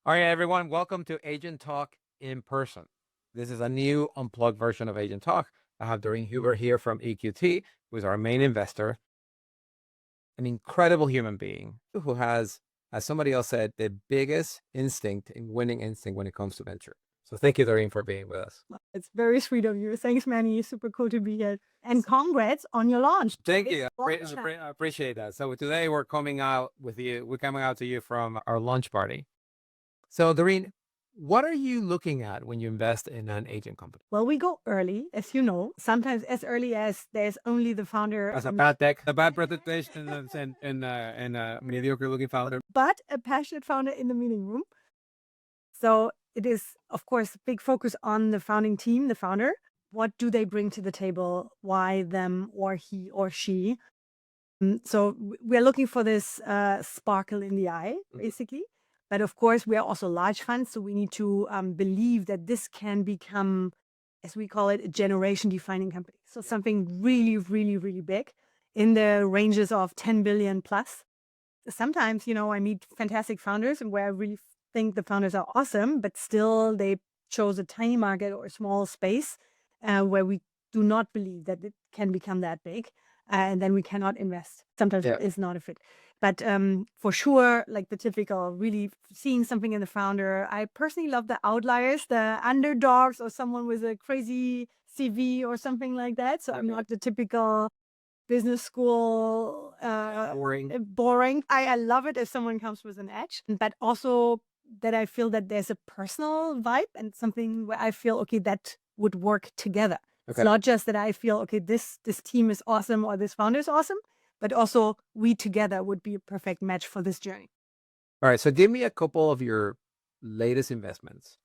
All right, everyone, welcome to Agent Talk in person. This is a new unplugged version of Agent Talk. I have Doreen Huber here from EQT, who is our main investor, an incredible human being who has, as somebody else said, the biggest instinct and winning instinct when it comes to venture. So thank you, Doreen, for being with us. It's very sweet of you. Thanks, Manny. Super cool to be here. And congrats on your launch. Thank you. I appreciate that. So today we're coming out to you from our launch party. So Doreen, what are you looking at when you invest in an agent company? Well, we go early, as you know, sometimes as early as there's only the founder. As a bad deck, a bad presentation, and a mediocre looking founder. But a passionate founder in the meeting room. So it is, of course, big focus on the founding team, the founder. What do they bring to the table? Why them or he or she? So we're looking for this sparkle in the eye, basically. But of course, we are also large funds, so we need to believe that this can become, as we call it, a generation-defining company. So something really, really, really big in the ranges of 10 billion plus. Sometimes, I meet fantastic founders and where I really think the founders are awesome, but still they chose a tiny market or a small space where we do not believe that it can become that big. And then we cannot invest. Sometimes it is not a fit. But for sure, like the typical, really seeing something in the founder. I personally love the outliers, the underdogs, or someone with a crazy CV or something like that. So I'm not the typical business school boring. I love it if someone comes with an edge, but also that I feel that there's a personal vibe and something where I feel, okay, that would work together. Okay. It's not just that I feel, okay, this team is awesome or this founder is awesome, but also we together would be a perfect match for this journey. All right. So give me a couple of your latest investments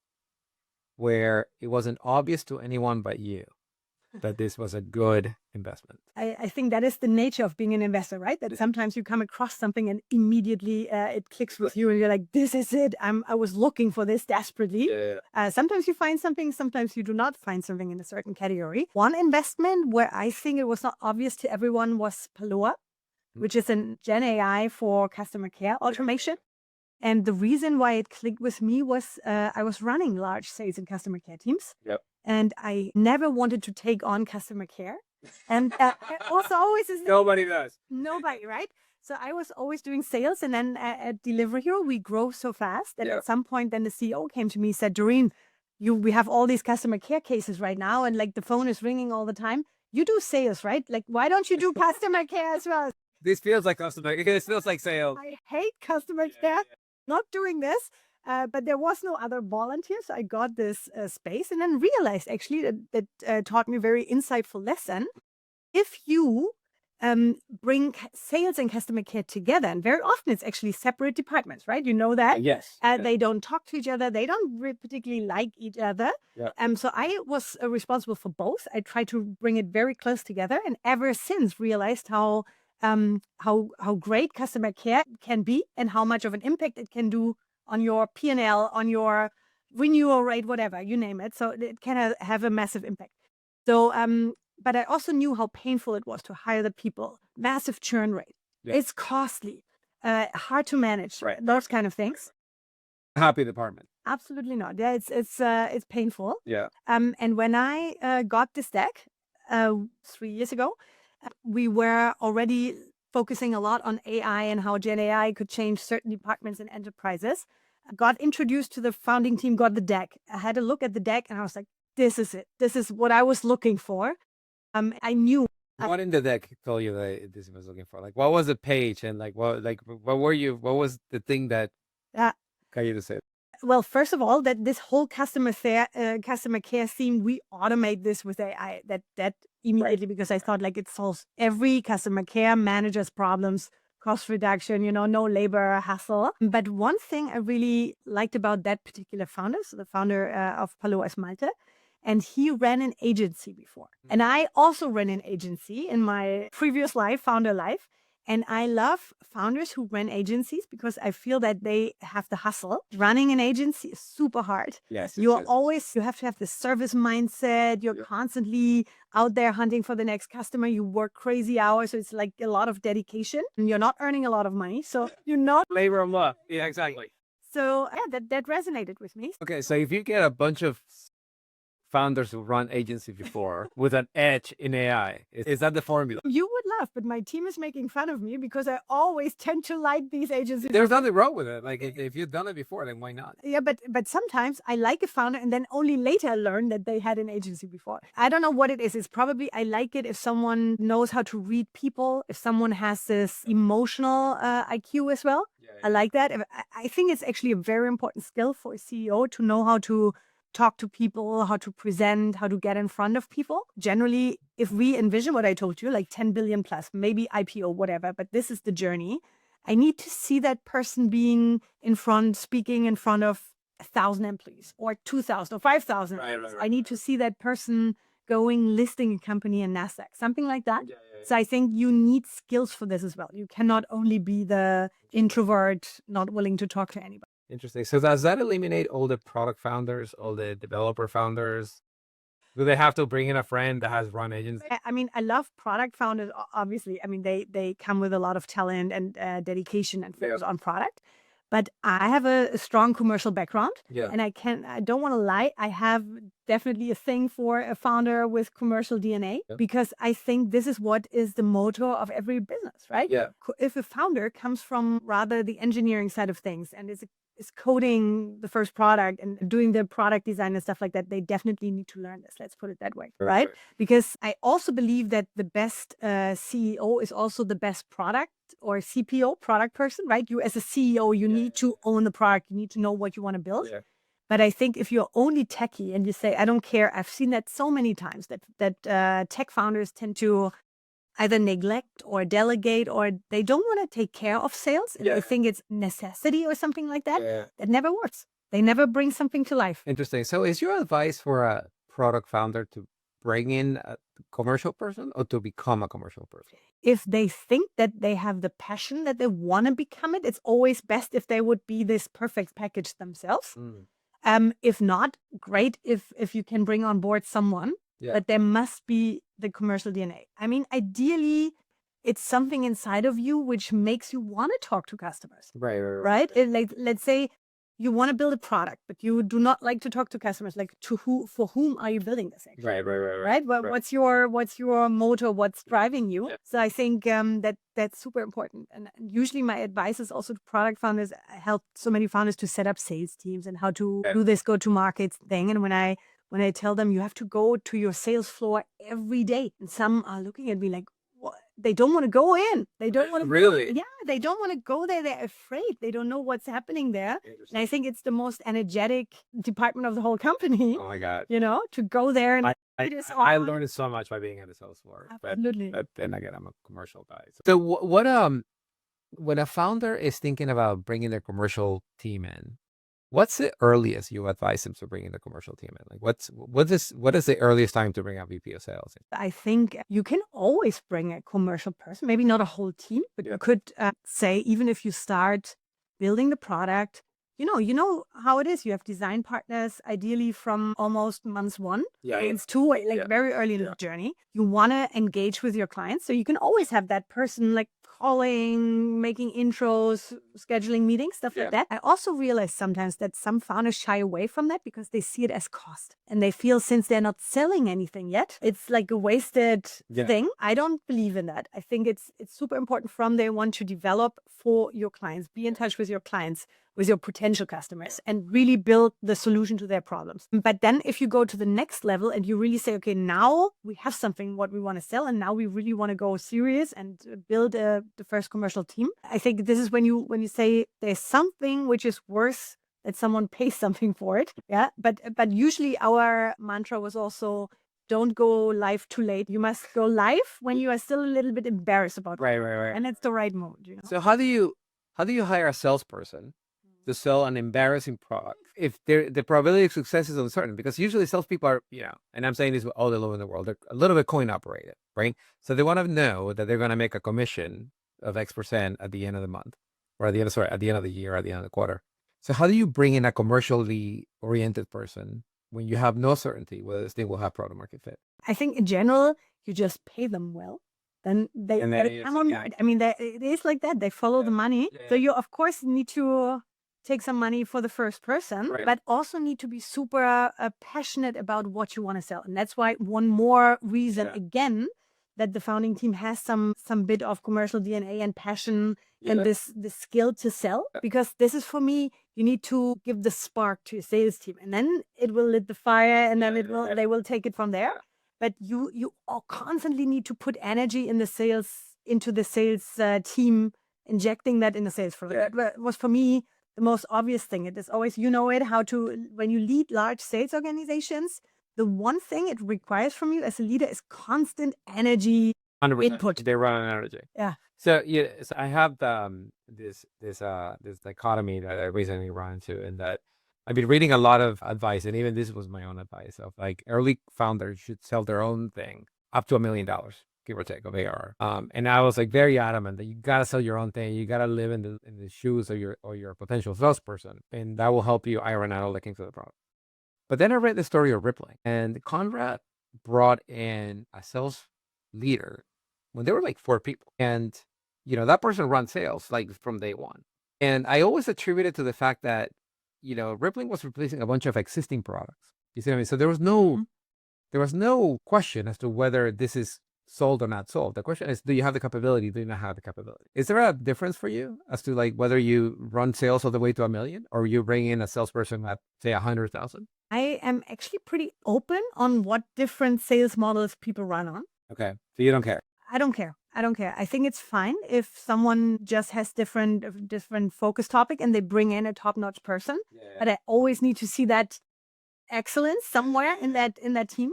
where it wasn't obvious to anyone but you that this was a good investment. I think that is the nature of being an investor, right? That sometimes you come across something and immediately it clicks with you and you're like, this is it. I was looking for this desperately. Yeah. Sometimes you find something, sometimes you do not find something in a certain category. One investment where I think it was not obvious to everyone was Paloa, which is a Gen AI for customer care automation. And the reason why it clicked with me was I was running large sales and customer care teams. Yep. And I never wanted to take on customer care. And also always is nobody does. Nobody, right? So I was always doing sales. And then at Delivery Hero, we grow so fast that at some point then the CEO came to me and said, Doreen, we have all these customer care cases right now. And like the phone is ringing all the time. You do sales, right? Like, why don't you do customer care as well? This feels like customer. It feels like sales. I hate customer care. Not doing this. But there was no other volunteer, so I got this space and then realized actually that taught me a very insightful lesson. If you bring sales and customer care together, and very often it's actually separate departments, right? You know that? Yes. They don't talk to each other. They don't particularly like each other. Yeah. So I was responsible for both. I tried to bring it very close together, and ever since realized how great customer care can be and how much of an impact it can do on your P&L, on your renewal rate, whatever, you name it. So it can have a massive impact. So, but I also knew how painful it was to hire the people, massive churn rate. Yeah. It's costly, hard to manage, right. Those kind of things. Happy department. Absolutely not. Yeah, it's painful. Yeah. And when I got this deck 3 years ago, we were already focusing a lot on AI and how Gen AI could change certain departments and enterprises. I got introduced to the founding team, got the deck. I had a look at the deck and I was like, this is it. This is what I was looking for. I knew. What in the deck told you that this was looking for? Like, what was the page and what was the thing that got you to say it? Well, first of all, that this whole customer care theme, we automate this with AI. That immediately, because I thought like it solves every customer care manager's problems, cost reduction, no labor hassle. But one thing I really liked about that particular founder, so the founder of Paloa is Malte, and he ran an agency before. And I also ran an agency in my previous life, founder life. And I love founders who run agencies because I feel that they have the hustle. Running an agency is super hard. Yes. You have to have the service mindset. You're constantly out there hunting for the next customer. You work crazy hours. So it's like a lot of dedication and you're not earning a lot of money. So you're not labor of love. Yeah, exactly. So yeah, that resonated with me. Okay, so if you get a bunch of founders who run agencies before with an edge in AI, is that the formula? You would laugh, but my team is making fun of me because I always tend to like these agencies. There's nothing wrong with it. Like if you've done it before, then why not? Yeah, but sometimes I like a founder and then only later I learn that they had an agency before. I don't know what it is. It's probably I like it if someone knows how to read people, if someone has this emotional IQ as well. I like that. I think it's actually a very important skill for a CEO to know how to talk to people, how to present, how to get in front of people. Generally, if we envision what I told you, like 10 billion plus, maybe IPO, whatever, but this is the journey. I need to see that person being in front, speaking in front of 1,000 employees or 2,000 or 5,000. Right. I need to see that person going listing a company in NASDAQ, something like that. Yeah. So I think you need skills for this as well. You cannot only be the introvert, not willing to talk to anybody. Interesting. So does that eliminate all the product founders, all the developer founders? Do they have to bring in a friend that has run agents? I mean, I love product founders, obviously. I mean, they come with a lot of talent and dedication and focus on product. But I have a strong commercial background. Yeah. And I don't want to lie. I have definitely a thing for a founder with commercial DNA because I think this is what is the motor of every business, right? Yeah. If a founder comes from rather the engineering side of things and is coding the first product and doing the product design and stuff like that, they definitely need to learn this. Let's put it that way, right? Because I also believe that the best CEO is also the best product or CPO, product person, right? You as a CEO, you need to own the product. You need to know what you want to build. Yeah. But I think if you're only techie and you say, I don't care, I've seen that so many times that tech founders tend to either neglect or delegate, or they don't want to take care of sales. And they think it's necessity or something like that. Yeah. That never works. They never bring something to life. Interesting. So is your advice for a product founder to bring in a commercial person or to become a commercial person? If they think that they have the passion that they want to become it, it's always best if they would be this perfect package themselves. If not, great if you can bring on board someone. But there must be the commercial DNA. I mean, ideally, it's something inside of you which makes you want to talk to customers. Right? Like, let's say you want to build a product, but you do not like to talk to customers. Like, for whom are you building this? Actually? Right. Well, what's your motor? What's driving you? Yeah. So I think that's super important. And usually, my advice is also to product founders. I help so many founders to set up sales teams and how to do this go-to-market thing. And when I tell them you have to go to your sales floor every day, and some are looking at me like, what? They don't want to go in. They don't want to. Really? They don't want to go there. They're afraid. They don't know what's happening there. And I think it's the most energetic department of the whole company. Oh my God. To go there. And I learned so much by being at the sales floor. Absolutely. But then again, I'm a commercial guy. So what when a founder is thinking about bringing their commercial team in, what's the earliest you advise them to bring in the commercial team in? Like what is the earliest time to bring a VP of sales in? I think you can always bring a commercial person, maybe not a whole team, but you could say, even if you start building the product, you know how it is. You have design partners, ideally from almost month one. Yeah. It's very early in the journey. You want to engage with your clients. So you can always have that person like calling, making intros, scheduling meetings, stuff like that. I also realize sometimes that some founders shy away from that because they see it as cost. And they feel since they're not selling anything yet, it's like a wasted thing. I don't believe in that. I think it's super important from day one to develop for your clients, be in touch with your clients, with your potential customers, and really build the solution to their problems. But then if you go to the next level and you really say, okay, now we have something what we want to sell, and now we really want to go serious and build the first commercial team. I think this is when you say there's something which is worth that someone pays something for it. Yeah. But usually our mantra was also, don't go live too late. You must go live when you are still a little bit embarrassed about it. Right. And it's the right moment. So how do you hire a salesperson to sell an embarrassing product if the probability of success is uncertain? Because usually salespeople are, and I'm saying this all over the world, they're a little bit coin operated, right? So they want to know that they're going to make a commission of X% at the end of the month, or at the end of the year, at the end of the quarter. So how do you bring in a commercially oriented person when you have no certainty whether this thing will have product market fit? I think in general, you just pay them well. Then they come on board. I mean, it is like that. They follow the money. So you, of course, need to take some money for the first person, Right. but also need to be super passionate about what you want to sell. And that's why one more reason again that the founding team has some bit of commercial DNA and passion and this skill to sell. Because this is, for me, you need to give the spark to your sales team, and then it will lit the fire, and then they will take it from there. But you all constantly need to put energy into the sales team, injecting that in the sales flow. That was for me the most obvious thing. It is always, when you lead large sales organizations, the one thing it requires from you as a leader is constant energy 100%. input. They run on energy. Yeah. So so I have this dichotomy that I recently ran into, in that I've been reading a lot of advice, and even this was my own advice, of like early founders should sell their own thing up to $1 million, give or take, of ARR. And I was like very adamant that you gotta sell your own thing. You gotta live in the shoes of your potential salesperson, and that will help you iron out all the kinks of the product. But then I read the story of Rippling, and Conrad brought in a sales leader when there were like 4 people. And, that person ran sales like from day one. And I always attribute it to the fact that, Rippling was replacing a bunch of existing products. You see what I mean? So there was no question as to whether this is sold or not sold. The question is, do you have the capability? Do you not have the capability? Is there a difference for you as to like whether you run sales all the way to $1 million, or you bring in a salesperson at say 100,000? I am actually pretty open on what different sales models people run on. Okay. So you don't care. I don't care. I think it's fine if someone just has different focus topic and they bring in a top-notch person. But I always need to see that excellence somewhere in that team.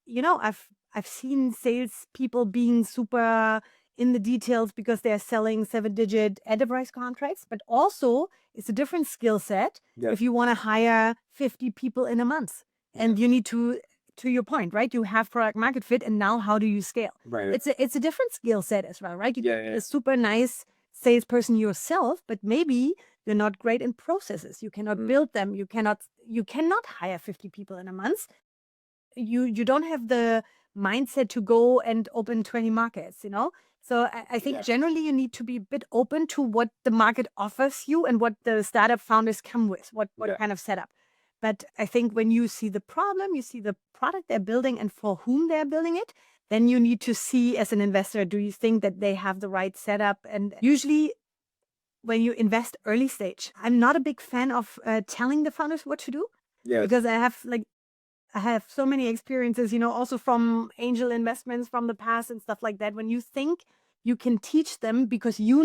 I've seen sales people being super in the details because they're selling 7-digit enterprise contracts, but also it's a different skill set if you want to hire 50 people in a month. And you need to your point, right? You have product market fit, and now how do you scale? Right. It's a different skill set as well, right? Yeah. A super nice salesperson yourself, but maybe you're not great in processes. You cannot build them. You cannot hire 50 people in a month. You don't have the mindset to go and open 20 markets, So I think generally you need to be a bit open to what the market offers you and what the startup founders come with, what kind of setup. But I think when you see the problem, you see the product they're building and for whom they're building it, then you need to see as an investor, do you think that they have the right setup? And usually when you invest early stage, I'm not a big fan of telling the founders what to do. Because I have so many experiences, also from angel investments from the past and stuff like that. When you think you can teach them because you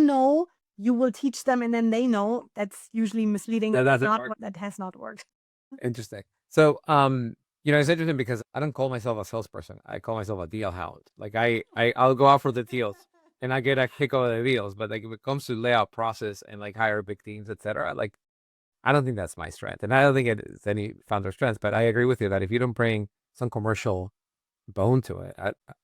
will teach them and then they know, that's usually misleading. That has not worked. Interesting. So, it's interesting because I don't call myself a salesperson. I call myself a deal hound. Like I'll go out for the deals and I get a kick out of the deals. But like if it comes to layout process and like hire big teams, etc., like I don't think that's my strength, and I don't think it is any founder's strength. But I agree with you that if you don't bring some commercial bone to it,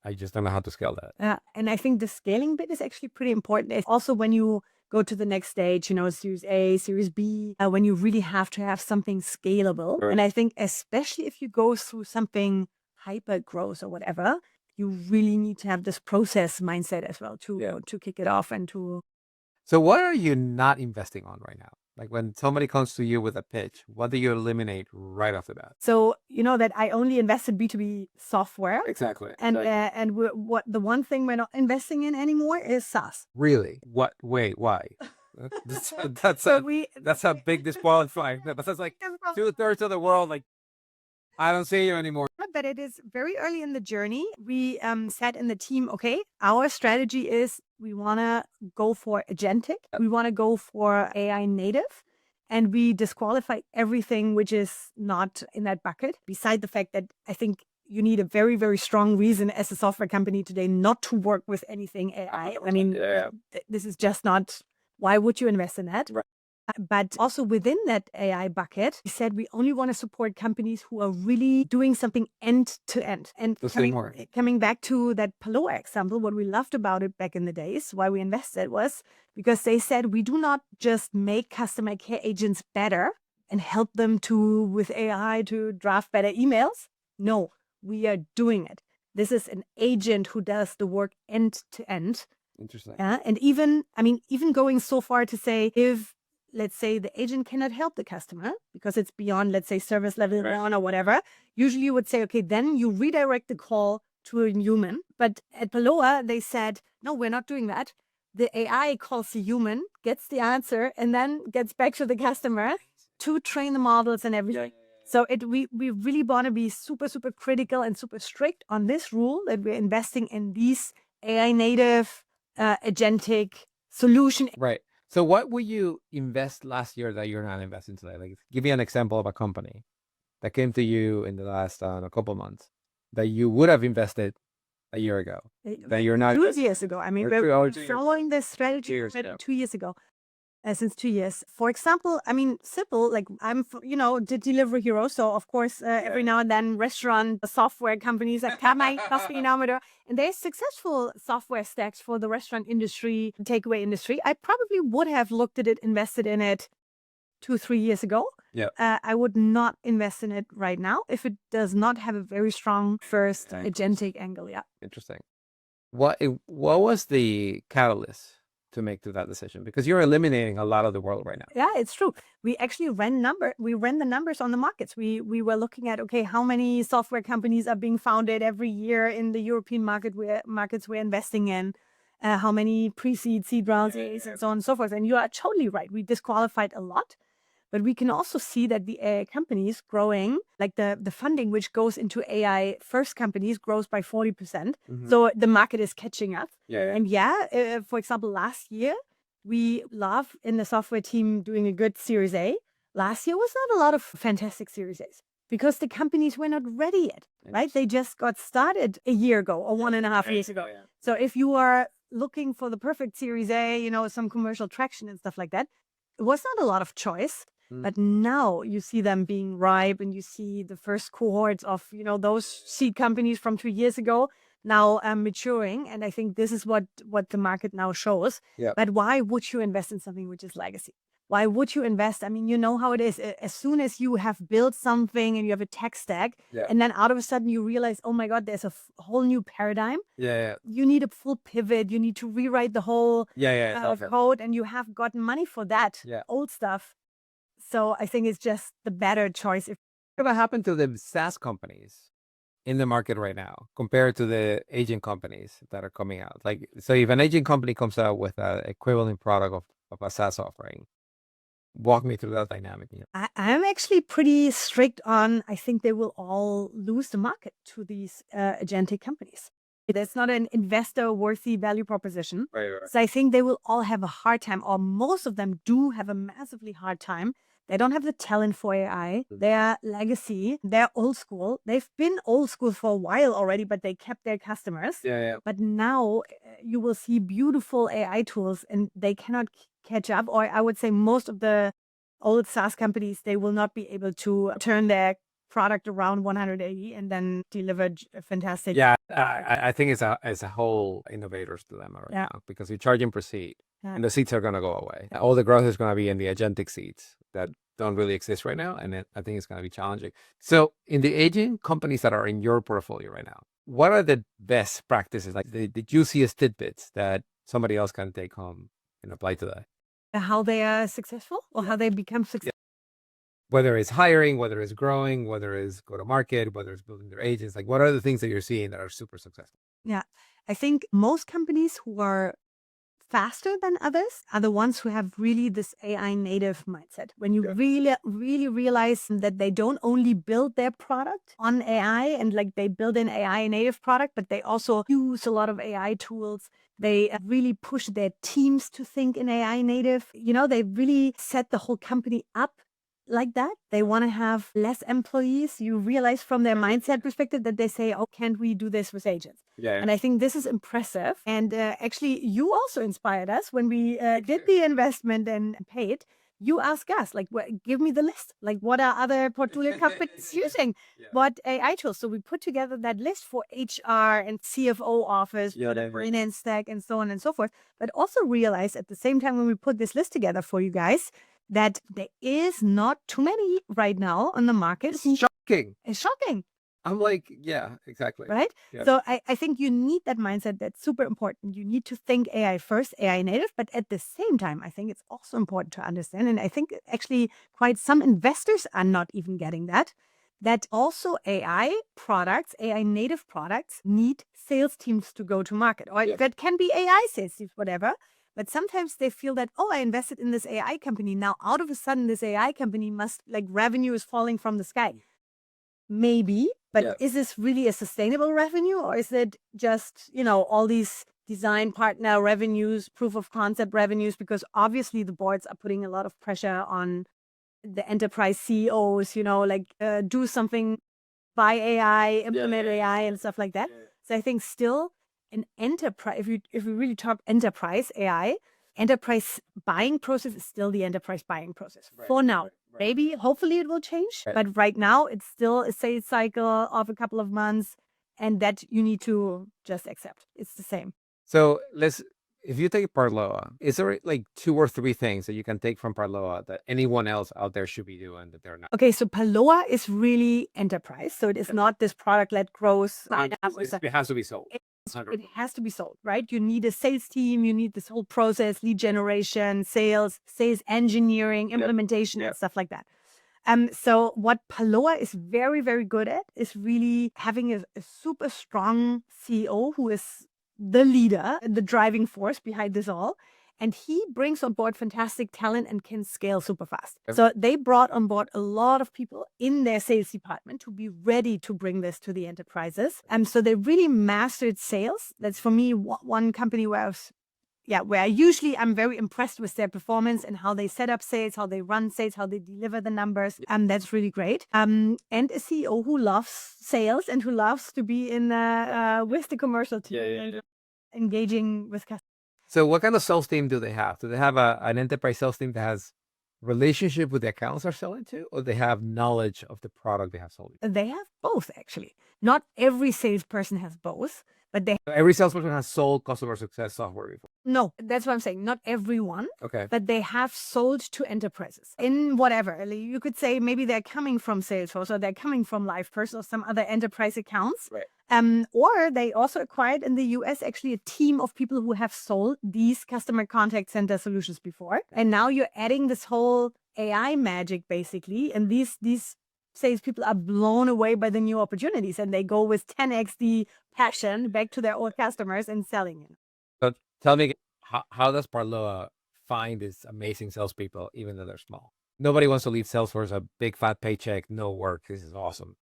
I just don't know how to scale that. Yeah, and I think the scaling bit is actually pretty important. It's also when you go to the next stage, Series A, Series B, when you really have to have something scalable. Right. And I think especially if you go through something hyper growth or whatever, you really need to have this process mindset as well to kick it off and to. So what are you not investing on right now? Like when somebody comes to you with a pitch, what do you eliminate right off the bat? So that I only invest in B2B software. Exactly. And what the one thing we're not investing in anymore is SaaS. Really? What? Wait, why? That's a big disqualify. That's like 2/3 of the world. Like, I don't see you anymore. But it is very early in the journey. We said in the team, okay, our strategy is we want to go for agentic. We want to go for AI native. And we disqualify everything which is not in that bucket. Beside the fact that I think you need a very, very strong reason as a software company today not to work with anything AI. I mean, this is just not, why would you invest in that? Right. But also within that AI bucket, we said we only want to support companies who are really doing something end to end. And coming back to that Paloa example, what we loved about it back in the days, why we invested, was because they said we do not just make customer care agents better and help them with AI to draft better emails. No, we are doing it. This is an agent who does the work end to end. Interesting. Yeah, and even going so far to say, if let's say the agent cannot help the customer because it's beyond, let's say, service level 1 or whatever, usually you would say, okay, then you redirect the call to a human. But at Paloa, they said, no, we're not doing that. The AI calls the human, gets the answer, and then gets back to the customer to train the models and everything. So we really want to be super, super critical and super strict on this rule that we're investing in these AI native, agentic solution. Right. So what would you invest last year that you're not investing today? Like, give me an example of a company that came to you in the last couple months that you would have invested a year ago that you're not. 2 years ago. I mean, we're following this strategy 2 years ago. Since 2 years. For example, I mean, simple, like I'm, the delivery hero. So of course, every now and then restaurant software companies like Kamai, and there's successful software stacks for the restaurant industry, takeaway industry. I probably would have looked at it, invested in it 2-3 years ago. Yeah. I would not invest in it right now if it does not have a very strong first agentic angle. Yeah. Interesting. What was the catalyst to make to that decision? Because you're eliminating a lot of the world right now. Yeah, it's true. We actually ran the numbers on the markets. We were looking at, okay, how many software companies are being founded every year in the European markets we're investing in, how many pre-seed, seed rounds, and so on and so forth. And you are totally right. We disqualified a lot. But we can also see that the AI companies growing, like the funding which goes into AI first companies grows by 40%. So the market is catching up. And for example, last year, we love in the software team doing a good Series A. Last year was not a lot of fantastic Series A's because the companies were not ready yet, right? They just got started a year ago or 1.5 years ago. So if you are looking for the perfect Series A, some commercial traction and stuff like that, it was not a lot of choice. But now you see them being ripe and you see the first cohorts of, those seed companies from 2 years ago now maturing. And I think this is what the market now shows. Yeah. But why would you invest in something which is legacy? Why would you invest? I mean, you know how it is. As soon as you have built something and you have a tech stack, and then out of a sudden you realize, oh my God, there's a whole new paradigm. You need a full pivot. You need to rewrite the whole code, and you have gotten money for that old stuff. So I think it's just the better choice. What happened to the SaaS companies in the market right now compared to the agent companies that are coming out? Like, so if an agent company comes out with an equivalent product of a SaaS offering, walk me through that dynamic. I'm actually pretty strict on, I think they will all lose the market to these agentic companies. That's not an investor-worthy value proposition. Right. So I think they will all have a hard time, or most of them do have a massively hard time. They don't have the talent for AI. They're legacy. They're old school. They've been old school for a while already, but they kept their customers. But now you will see beautiful AI tools and they cannot catch up. Or I would say most of the old SaaS companies, they will not be able to turn their product around 180 and then deliver a fantastic. Yeah, I think it's a whole innovators dilemma right now because you're charging per seat and the seats are going to go away. All the growth is going to be in the agentic seats that don't really exist right now. And I think it's going to be challenging. So in the agent companies that are in your portfolio right now, what are the best practices, like the juiciest tidbits that somebody else can take home and apply to that? How they are successful or how they become successful. Whether it's hiring, whether it's growing, whether it's go to market, whether it's building their agents, like what are the things that you're seeing that are super successful? Yeah, I think most companies who are faster than others are the ones who have really this AI native mindset. When you really realize that they don't only build their product on AI and like they build an AI native product, but they also use a lot of AI tools. They really push their teams to think in AI native. They really set the whole company up like that. They want to have less employees. You realize from their mindset perspective that they say, oh, can't we do this with agents? And I think this is impressive. And actually, you also inspired us when we did the investment and paid. You asked us, like, give me the list. Like, what are other portfolio companies using? What AI tools? So we put together that list for HR and CFO office, finance stack, and so on and so forth. But also realize at the same time when we put this list together for you guys, that there is not too many right now on the market. It's shocking. It's shocking. I'm like, yeah, exactly. Right? Yeah. So I think you need that mindset. That's super important. You need to think AI first, AI native, but at the same time, I think it's also important to understand. And I think actually quite some investors are not even getting that also AI products, AI native products need sales teams to go to market. Or that can be AI sales teams, whatever. But sometimes they feel that, oh, I invested in this AI company. Now, out of a sudden, this AI company must, like, revenue is falling from the sky. Maybe, but is this really a sustainable revenue, or is it just, all these design partner revenues, proof of concept revenues? Because obviously the boards are putting a lot of pressure on the enterprise CEOs, do something, buy AI, implement AI and stuff like that. So I think still an enterprise, if we really talk enterprise AI, enterprise buying process is still the enterprise buying process for now. Maybe, hopefully it will change, but right now it's still a sales cycle of a couple of months, and that you need to just accept. It's the same. So if you take Parloa, is there like 2 or 3 things that you can take from Parloa that anyone else out there should be doing that they're not? Okay, so Parloa is really enterprise. So it is not this product-led growth. It has to be sold. It has to be sold, right? You need a sales team, you need this whole process, lead generation, sales engineering, implementation, and stuff like that. So what Parloa is very, very good at is really having a super strong CEO who is the leader, the driving force behind this all. And he brings on board fantastic talent and can scale super fast. So they brought on board a lot of people in their sales department to be ready to bring this to the enterprises. So they really mastered sales. That's for me one company where usually I'm very impressed with their performance and how they set up sales, how they run sales, how they deliver the numbers. That's really great. And a CEO who loves sales and who loves to be in with the commercial team, engaging with customers. So what kind of sales team do they have? Do they have an enterprise sales team that has relationship with the accounts they're selling to, or they have knowledge of the product they have sold? They have both, actually. Not every salesperson has both, but every salesperson has sold customer success software before. No, that's what I'm saying. Not everyone. Okay. But they have sold to enterprises in whatever. You could say maybe they're coming from Salesforce, or they're coming from LivePerson or some other enterprise accounts. Right. Or they also acquired in the US actually a team of people who have sold these customer contact center solutions before. And now you're adding this whole AI magic basically. And these salespeople are blown away by the new opportunities, and they go with 10x the passion back to their old customers and selling it. So tell me, how does Parloa find these amazing salespeople, even though they're small? Nobody wants to leave Salesforce, a big fat paycheck, no work. This is awesome.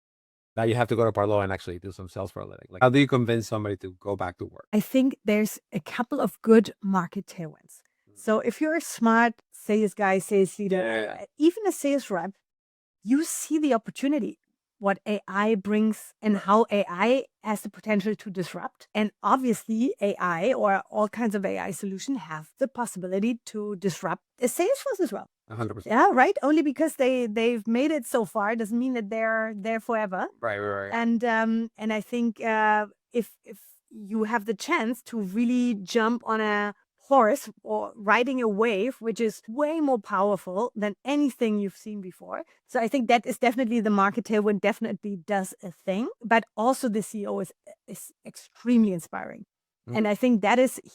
Now you have to go to Parloa and actually do some sales for a living. Like, how do you convince somebody to go back to work? I think there's a couple of good market tailwinds. So if you're a smart sales guy, sales leader, even a sales rep, you see the opportunity, what AI brings and how AI has the potential to disrupt. And obviously AI or all kinds of AI solutions have the possibility to disrupt the sales force as well. 100%. Yeah, right. Only because they've made it so far doesn't mean that they're there forever. Right. And I think if you have the chance to really jump on a horse or riding a wave, which is way more powerful than anything you've seen before. So I think that is definitely the market tailwind, definitely does a thing. But also the CEO is extremely inspiring. And I think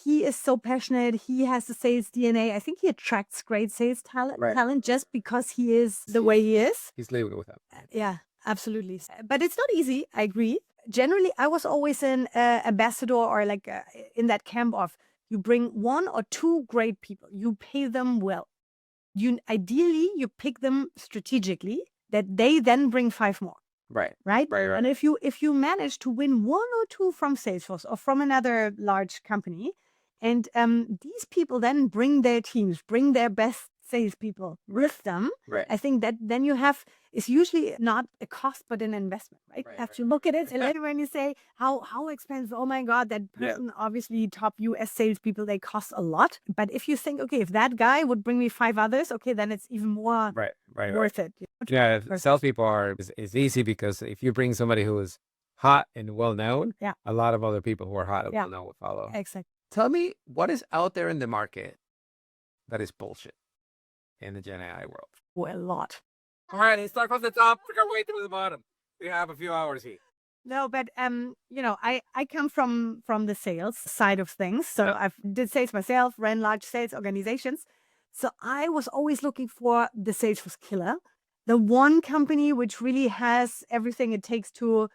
he is so passionate. He has the sales DNA. I think he attracts great sales talent just because he is the way he is. He's living with them. Yeah, absolutely. But it's not easy. I agree. Generally, I was always an ambassador or like in that camp of you bring 1 or 2 great people. You pay them well. Ideally, you pick them strategically that they then bring 5 more. Right. And if you manage to win 1 or 2 from Salesforce or from another large company, and these people then bring their teams, bring their best salespeople with them, I think that then it's usually not a cost but an investment, right? You have to look at it and later when you say how expensive, oh my God, that person, obviously top US salespeople, they cost a lot. But if you think, okay, if that guy would bring me 5 others, okay, then it's even more worth it. Yeah, salespeople is easy because if you bring somebody who is hot and well known, a lot of other people who are hot and well known will follow. Exactly. Tell me, what is out there in the market that is bullshit in the Gen AI world? Well, a lot. All right, let's start from the top, work our way through the bottom. We have a few hours here. No, but I come from the sales side of things. So Yeah. I've did sales myself, ran large sales organizations. So I was always looking for the Salesforce killer, the one company which really has everything it takes to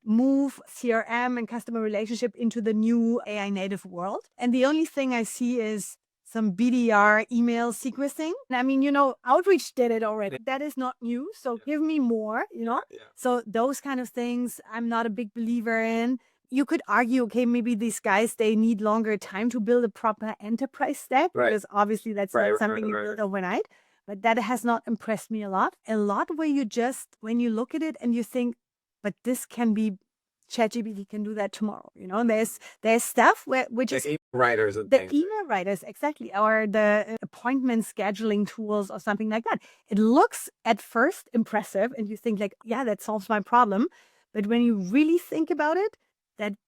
move CRM and customer relationship into the new AI native world. And the only thing I see is some BDR email sequencing. I mean, Outreach did it already. That is not new. So give me more, Yeah. So those kind of things I'm not a big believer in. You could argue, okay, maybe these guys, they need longer time to build a proper enterprise stack, Right. because obviously that's Right, not right, something you right. build overnight. But that has not impressed me a lot. A lot where you just, when you look at it and you think, but this can be, ChatGPT can do that tomorrow. There's stuff which The is email writers and the things. email writers, exactly, or the appointment scheduling tools or something like that. It looks at first impressive and you think like, yeah, that solves my problem. But when you really think about it,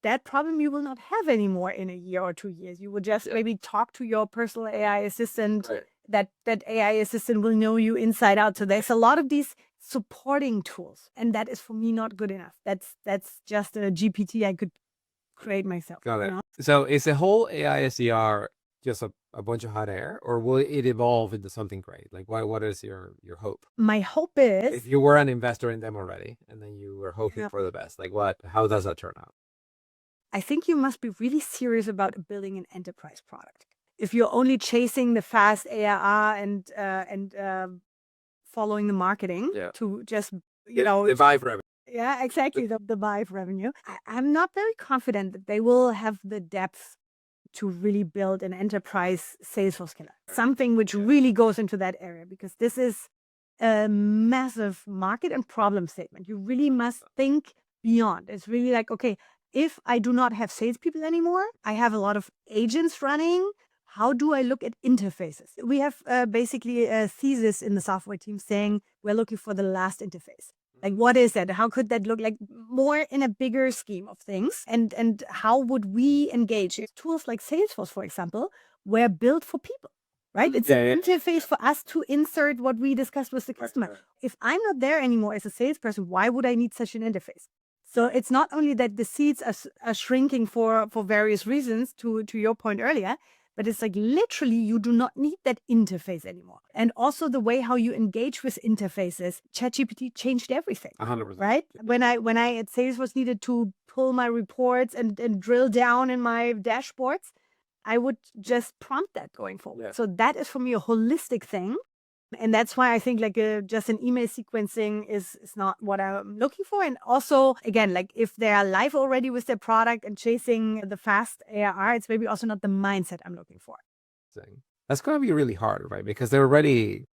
that problem you will not have anymore in a year or 2 years. You will just maybe talk to your personal AI assistant. Right. That AI assistant will know you inside out. So there's a lot of these supporting tools, and that is for me not good enough. That's just a GPT I could create myself. Got it. So is the whole AI SDR just a bunch of hot air, or will it evolve into something great? Like, what is your hope? My hope is, If you were an investor in them already, and then you were hoping for the best, like how does that turn out? I think you must be really serious about building an enterprise product. If you're only chasing the fast ARR and following the marketing to just the Vive revenue. yeah, exactly, the Vive revenue, I'm not very confident that they will have the depth to really build an enterprise Salesforce killer, something which really goes into that area, because this is a massive market and problem statement. You really must think beyond. It's really like, okay, if I do not have salespeople anymore, I have a lot of agents running. How do I look at interfaces? We have basically a thesis in the software team saying we're looking for the last interface. Like, what is that? How could that look like more in a bigger scheme of things? And how would we engage? Tools like Salesforce, for example, were built for people, right? It's an interface for us to insert what we discussed with the customer. If I'm not there anymore as a salesperson, why would I need such an interface? So it's not only that the seats are shrinking for various reasons, to your point earlier, but it's like literally you do not need that interface anymore. And also the way how you engage with interfaces, ChatGPT changed everything. 100%. Right? When I at Salesforce needed to pull my reports and drill down in my dashboards, I would just prompt that going forward. Yeah. So that is for me a holistic thing. And that's why I think like just an email sequencing is not what I'm looking for. And also, again, like if they are live already with their product and chasing the fast ARR, it's maybe also not the mindset I'm looking for. That's going to be really hard, right? Because they're already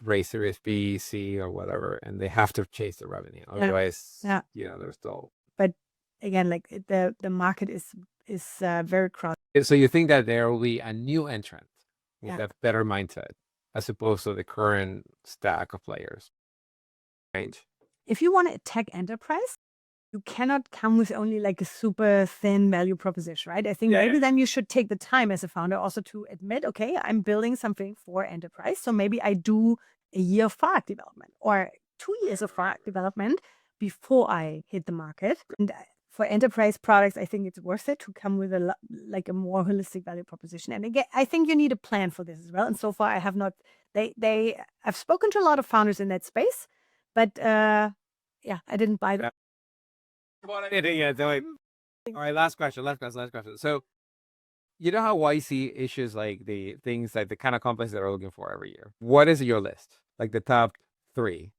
raised Series B, C, or whatever, and they have to chase the revenue. Otherwise, they're still. But again, like the market is very crowded. So you think that there will be a new entrant with a better mindset, as opposed to the current stack of players? Change. If you want to attack enterprise, you cannot come with only like a super thin value proposition, right? I think maybe then you should take the time as a founder also to admit, okay, I'm building something for enterprise. So maybe I do a year of product development or 2 years of product development before I hit the market. And for enterprise products, I think it's worth it to come with a more holistic value proposition. And again, I think you need a plan for this as well. And so far I have not, I've spoken to a lot of founders in that space, but I didn't buy that. All right, last question. So, you know how YC issues like the things, like the kind of companies that are looking for every year? What is your list? Like the top 3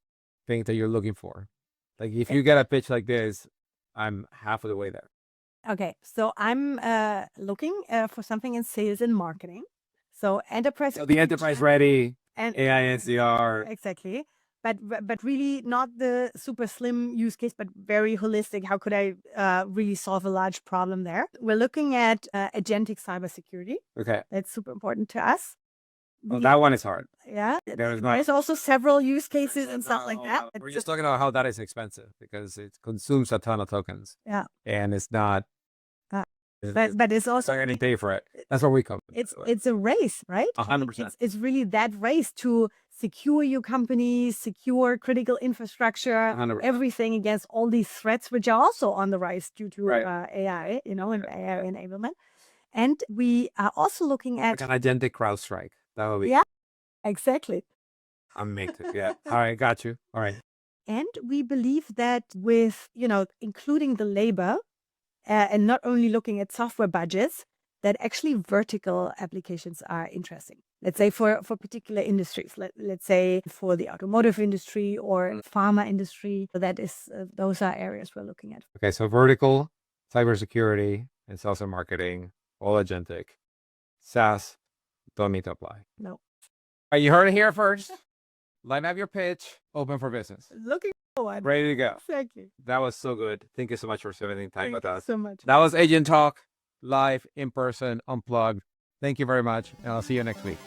things that you're looking for? Like if you get a pitch like this, I'm half of the way there. Okay, so I'm looking for something in sales and marketing. So enterprise. So the enterprise ready and AI SDR. Exactly. But really not the super slim use case, but very holistic. How could I really solve a large problem there? We're looking at agentic cybersecurity. Okay. That's super important to us. Well, that one is hard. Yeah. There's also several use cases and stuff like that. We're just talking about how that is expensive because it consumes a ton of tokens. Yeah. And it's not. But it's also not going to pay for it. That's where we come. It's a race, right? 100%. It's really that race to secure your company, secure critical infrastructure, 100%. everything against all these threats, which are also on the rise due to Right. AI, and AI enablement. And we are also looking at Like an agentic CrowdStrike. That would be Yeah. exactly. amazing. Yeah. All right. Got you. All right. And we believe that with, including the labor and not only looking at software budgets, that actually vertical applications are interesting. Let's say for particular industries, let's say for the automotive industry or pharma industry, those are areas we're looking at. Okay. So vertical, cybersecurity, and sales and marketing, all agentic. SaaS, don't need to apply. No. All right, you heard it here first. Line up your pitch, open for business. Looking forward. Ready to go. Exactly. That was so good. Thank you so much for spending time with us. So much. That was Agent Talk, live, in person, unplugged. Thank you very much, and I'll see you next week.